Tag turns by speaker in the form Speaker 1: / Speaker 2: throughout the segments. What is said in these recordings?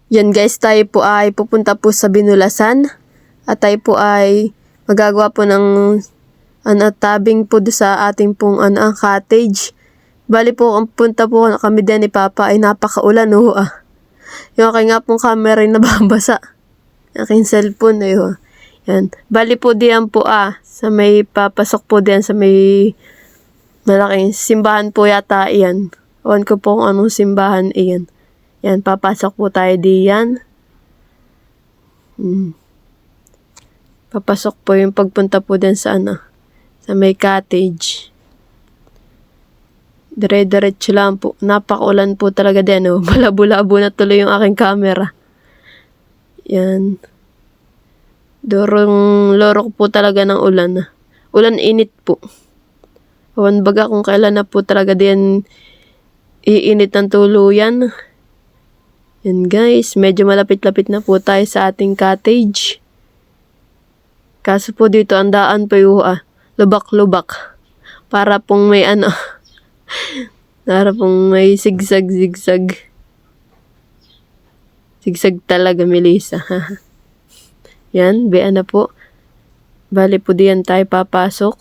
Speaker 1: Yan guys, tayo po ay pupunta po sa Binulasan. At tayo po ay magagawa po ng tabing po sa ating pong cottage. Bali po, ang punta po kami din ni Papa ay napakaulan Yung aking nga pong camera ay nababasa. Aking cellphone ay Yan. Bali po diyan po sa may papasok po diyan sa may malaking simbahan po yata iyan. Ewan ko po kung anong simbahan iyan. Yan, papasok po tayo diyan. Papasok po yung pagpunta po din sa sa may cottage. Dire-diretso lang po. Napakaulan po talaga din. Malabo-labo na tuloy yung aking camera. Yan. Lorok po talaga ng ulan. Ulan init po. Awan baga kung kailan na po talaga din iinit ng tuluyan. Yan guys, medyo malapit-lapit na po tayo sa ating cottage. Kaso po dito ang daan po yung lubak-lubak. Para pong may para pong may zigzag-zigzag. Zigzag talaga, Melissa. Yan, bean na po. Bali po diyan tayo papasok.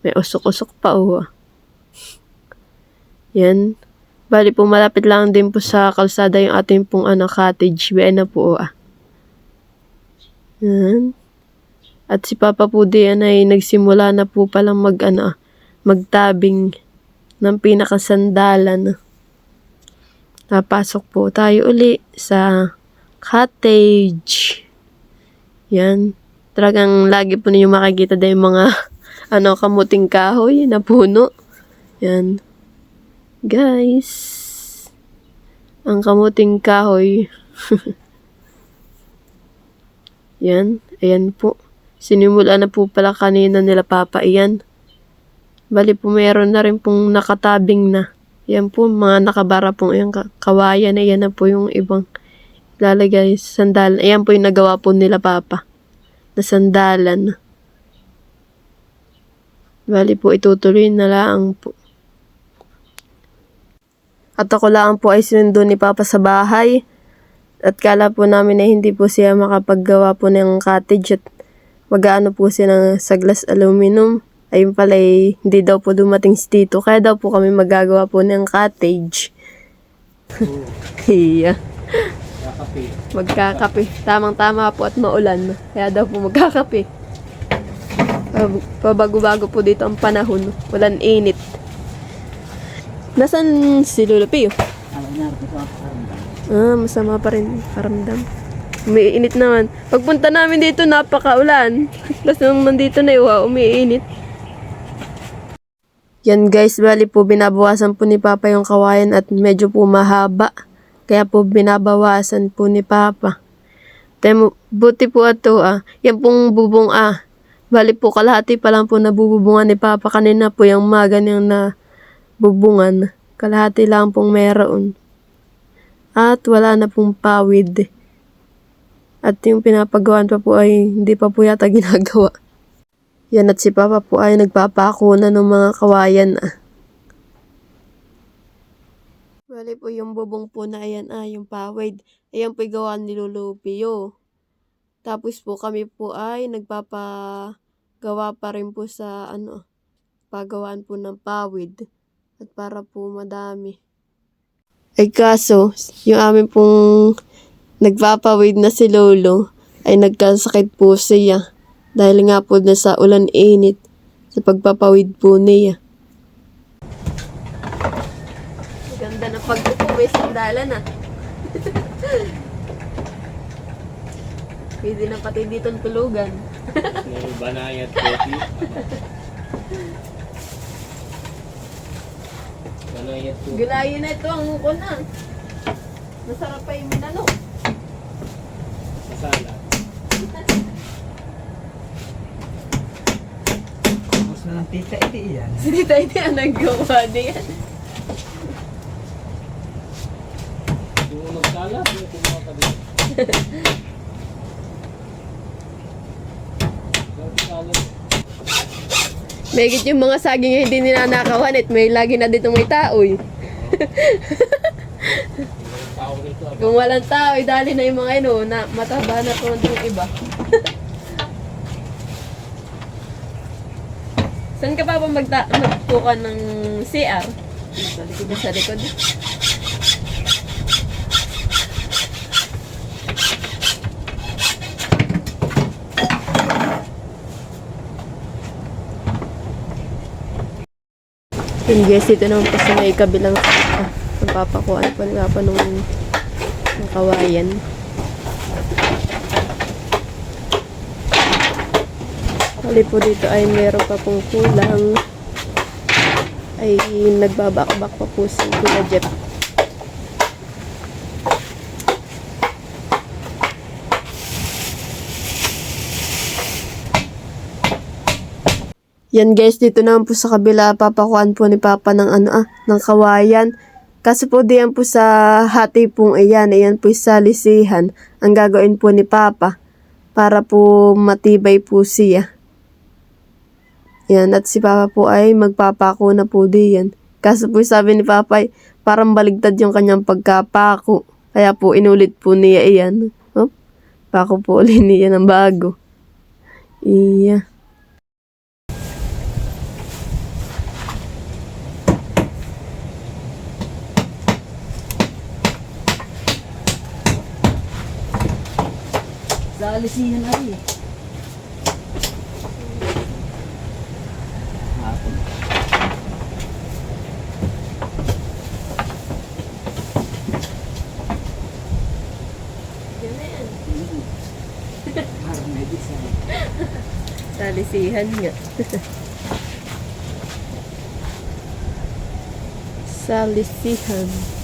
Speaker 1: May usok-usok pa Yan. Bali po malapit lang din po sa kalsada yung ating pong cottage. Bean na po Yan. At si Papa po diyan ay nagsimula na po palang magtabing ng pinakasandalan. Napasok po tayo uli sa cottage. Yan. Talagang lagi po ninyo makikita din yung mga kamuting kahoy na puno. Yan. Guys. Ang kamuting kahoy. Yan. Ayan po. Sinimula na po pala kanina nila Papa. Ayan. Bali po meron na rin pong nakatabing na. Yan po. Mga nakabara pong yung kawayan. Ayan na po yung ibang lalagay sa sandalan. Ayan po yung nagawa po nila Papa. Na sandalan. Bali po itutuloy na lang po. At ako lang po ay sinundo ni Papa sa bahay. At kala po namin na hindi po siya makapaggawa po ng cottage at mag-aano po siya sa glass aluminum. Ayun pala hindi daw po dumating si Tito. Kaya daw po kami magagawa po ng cottage. Iya. Magkakape. Tamang-tama po at maulan. Kaya daw po magkakape. Pabago-bago po dito ang panahon. Walang init. Nasaan si Lolo Pio? Masama pa rin paramdam. Umiinit naman. Pagpunta namin dito, napakaulan. Tapos nung nandito na umiinit. Yan guys, bali po binabawasan po ni Papa yung kawayan at medyo po mahaba. Kaya po binabawasan po ni Papa. Buti po ito yan pong bubong bali po kalahati pa lang po nabububungan ni Papa. Kanina po yung ganyan na bubungan. Kalahati lang pong meron. At wala na pong pawid. At yung pinapagawan pa po ay hindi pa po yata ginagawa. Yan at si Papa po ay nagpapako na ng mga kawayan Bali po yung bubong po na ayan yung pawid. Ayan po yung gawa ni Lolo Pio. Tapos po kami po ay nagpapagawa pa rin po sa pagawaan po ng pawid. At para po madami. Ay kaso, yung amin pong nagpapawid na si Lolo ay nagkasakit po siya. Dahil nga po na sa ulan init sa pagpapawid po niya. Ganda na pagpupo may sandalan Pwede na pati dito tulugan.
Speaker 2: Banayat coffee. Banayat coffee.
Speaker 1: Gulayin na ito ang ukon Masarap pa yung minano.
Speaker 2: Masala.
Speaker 3: Tapos na ng tita iti yan.
Speaker 1: Si Tita iti ang naggawa niyan.
Speaker 2: Kung mo magsala, kumuha ka dito.
Speaker 1: Megit yung mga saging na hindi ninanakawan at may lagi na dito may taoy.
Speaker 2: Tao rito
Speaker 1: Kung walang tao, idali na yung mga ino, na mataba na po yung iba. Saan ka pa magtukan ng CR? Sa likod. Sa likod. Yun guys, dito naman po sa may kabilang sita. Napapakuan po nila pa nung kawayan. Hali po dito ay meron pa pong kulang. Ay nagbabakbak pa po si Kuya Jeff. Yan guys, dito naman po sa kabila, papakuan po ni Papa ng ng kawayan. Kasi po diyan po sa hati pong iyan, ayan po sa lisihan. Ang gagawin po ni Papa para po matibay po siya. Yan, at si Papa po ay magpapako na po diyan. Kasi po sabi ni Papa ay parang baligtad yung kanyang pagkapako. Kaya po inulit po niya iyan. Oh, pako po ulit niya ng bago. Iya.
Speaker 3: Sa alisihan ay. Hapon. Parang may design.
Speaker 1: Salisihan nga. Salisihan.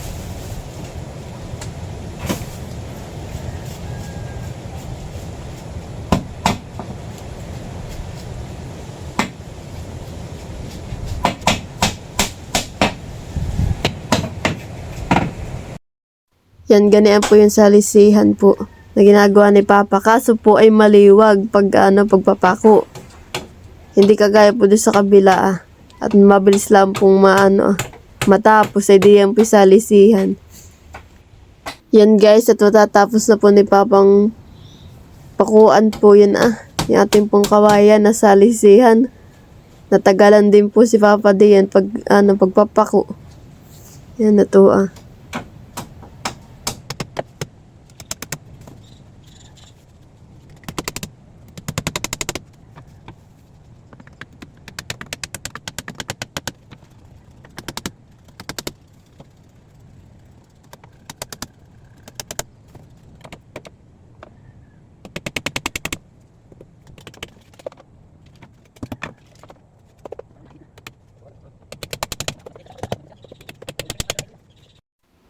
Speaker 1: Yan, ganyan po yung salisihan po na ginagawa ni Papa. Kaso po ay maliwag pag pagpapako. Hindi kagaya po doon sa kabila At mabilis lang pong matapos ay diyan po yung salisihan. Yan guys, at matatapos na po ni Papang pakuan po yun yung ating pong kawayan na salisihan. Natagalan din po si Papa diyan pagpapako. Yan na to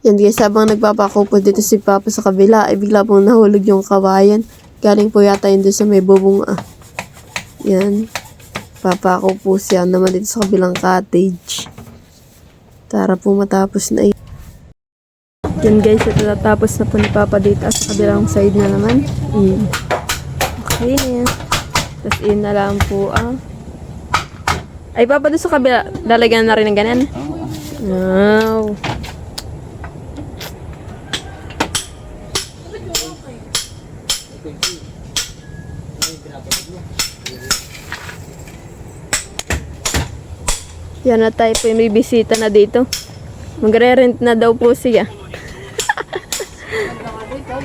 Speaker 1: Yan guys, habang nagpapako po dito si Papa sa kabila, ay bigla pong nahulog yung kawayan. Galing po yata yun doon sa may bubong Yan. Papako po siya naman dito sa kabilang cottage. Tara po matapos na Yan guys, ito natapos na po ni Papa dito sa kabilang side na naman. Okay. Tapos in na lang po Ay Papa, doon sa kabila, lalagyan na rin ng ganyan? Wow. Yan na tayo po, may bisita na dito. Magre-rent na daw po siya.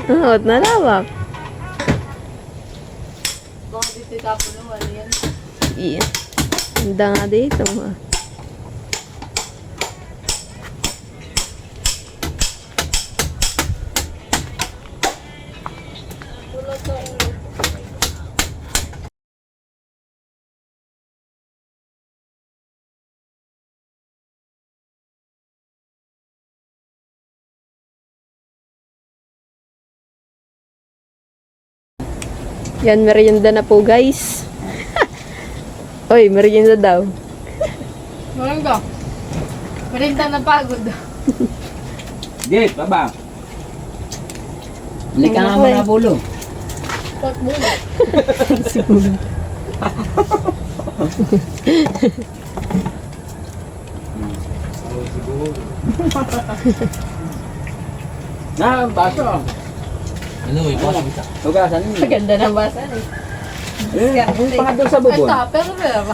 Speaker 1: Oo, nalawak.
Speaker 4: Baka dito tapon ng ano yan.
Speaker 1: Iya. Ganda nga dito. Yan, merienda na po guys. Oy, merienda daw.
Speaker 4: Meron ka? Merinda na pagod.
Speaker 3: Git, baba. Hindi ka nga muna bulo.
Speaker 4: Pot muna.
Speaker 3: Na, baso.
Speaker 2: Ano, ipasok kita.
Speaker 3: Hugasan niyo.
Speaker 4: Maganda ng basa eh.
Speaker 3: Yung pangatlo sa
Speaker 4: Ay,
Speaker 3: bubon.
Speaker 4: tupperware.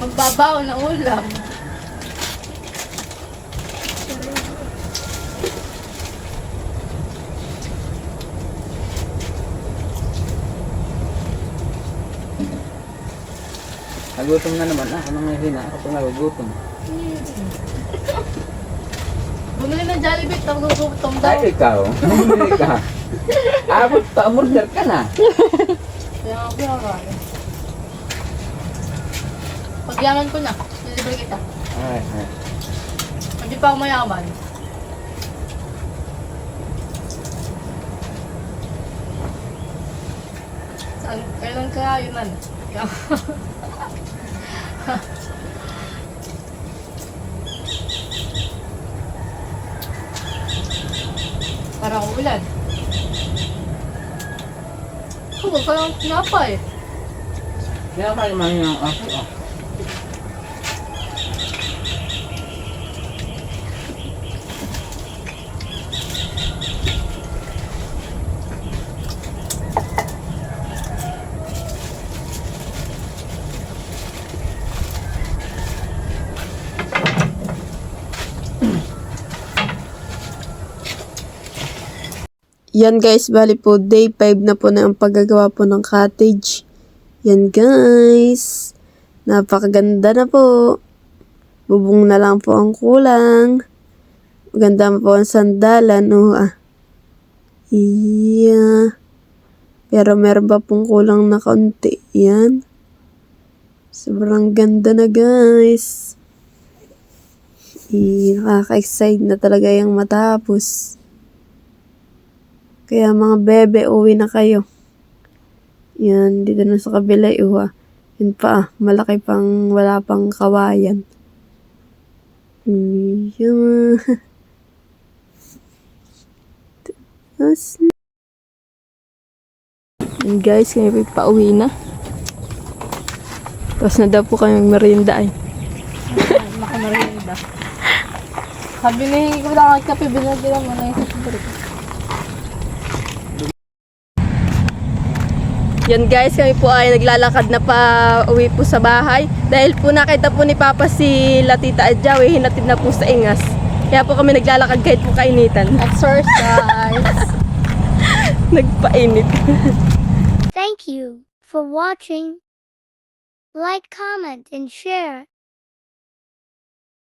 Speaker 4: Magbabaw ng ulam.
Speaker 3: Nagutom na naman. Ako nang hina. Ako pang nagugutom.
Speaker 4: Bumili ng Jollibee, nagugutom daw.
Speaker 3: Ay, ikaw. Bumili ka. Abot pa, umorder ka na.
Speaker 4: Kaya nga pinakain. Pagyaman ko na, nilibre kita.
Speaker 3: Ay, ay.
Speaker 4: Hindi pa ako mayaman. Saan, kailan kaya yun man? Parang ulan. Oo, parang tinapay.
Speaker 3: Kaya kayo man yung ako. Oh.
Speaker 1: Yan guys, bali po day 5 na po na ang paggagawa po ng cottage. Yan guys. Napakaganda na po. Bubong na lang po ang kulang. Maganda po ang sandalan. Yeah. Pero meron pa pong kulang na kaunti. Yan. Sobrang ganda na guys. Nakaka-excite na talaga yung matapos. Kaya mga bebe, uwi na kayo. Yan, dito na sa kabila, Yun pa, malaki pang, wala pang kawayan. Yan. And guys, kami pauwi na. Tapos na daw po kami merienda ay.
Speaker 4: Makamarinig Sabi ni ko lang ang kape, binagyan mo na yung sasabihin.
Speaker 1: Yan guys, kami po ay naglalakad na pa uwi po sa bahay. Dahil po nakita po ni Papa si Latita Adjaw, hinatid na po sa Ingas. Kaya po kami naglalakad kahit po kainitan.
Speaker 4: Exercise!
Speaker 1: Nagpainit.
Speaker 5: Thank you for watching. Like, comment, and share.